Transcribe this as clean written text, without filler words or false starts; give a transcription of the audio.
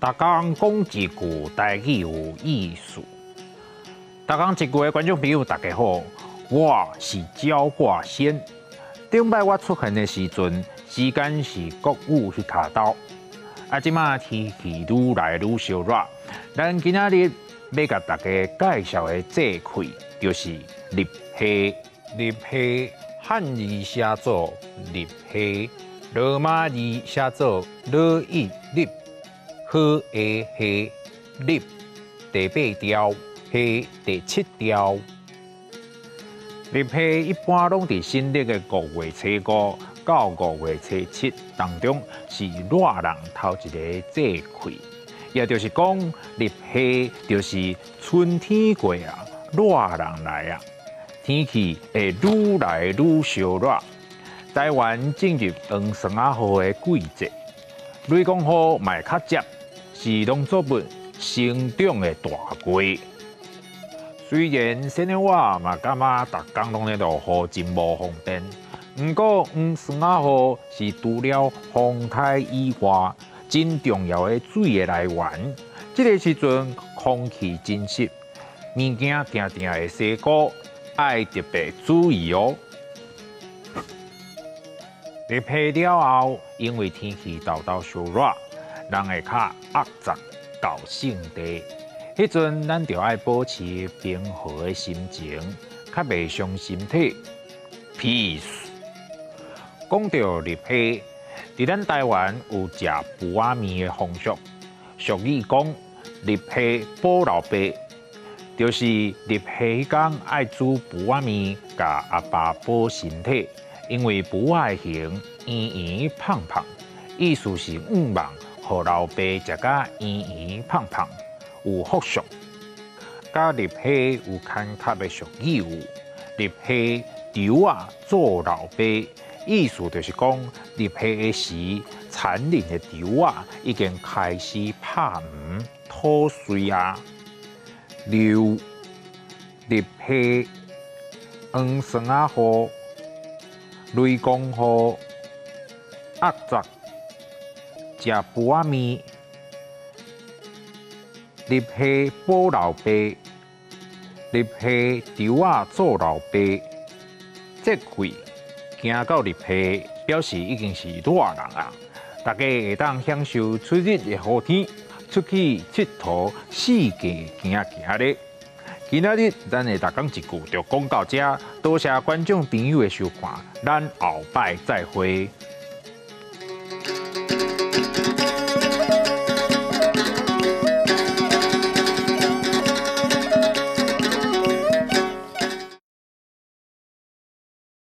逐工讲一句台语有意思。逐工一句的观众朋友，大家好，我是焦挂仙。顶摆我出现的时阵，时间是国语迄卡刀。即马天气愈来愈烧热，咱今仔日要甲大家介绍的节气就是立夏。立夏汉字写作立夏，罗马字写作罗伊立。好的夏，立第8条，夏第7条。立夏一般拢伫新历的5月初5到5月初7当中，是热人头一个节气。也就是讲，立夏就是春天过啊，热人来啊，天气会愈来愈烧热。台湾进入黄霜仔雨的季节，雷公雨嘛较接，是农作物生长的大季。虽然现在我嘛感觉逐工拢咧落雨，真无方便。不过黄霜仔雨是除了风台以外，真重要的水的来源。这个时阵空气真湿，物件定定会生菇，爱特别注意哦。立夏了后，因为天气豆豆烧热，人会较压杂到性地。迄阵咱就要保持平和的心情，较袂伤身体。Peace。讲到立夏，伫咱台湾有食布仔面的风俗，俗语讲立夏保老爸，就是立夏迄天爱煮布仔面，甲阿爸保身体。因为布仔的形圆圆胖胖，意思是望，互老爸食甲圆圆胖胖，有福寿。甲立夏有牵卡的俗语有：立夏稻啊做老爸，意思就是讲立夏的时，残忍的稻啊已经开始拍黄吐穗啊。立夏黄霜仔雨。雷公雨，压杂，食布仔面，立夏保老爸，立夏稻仔做老爸。节气行到立夏，表示已经是热人啊！大家会当享受出日的好天，出去佚佗，四界行行咧。今仔日咱的逐工一句就讲到这，多谢观众朋友的收看，咱后摆再会。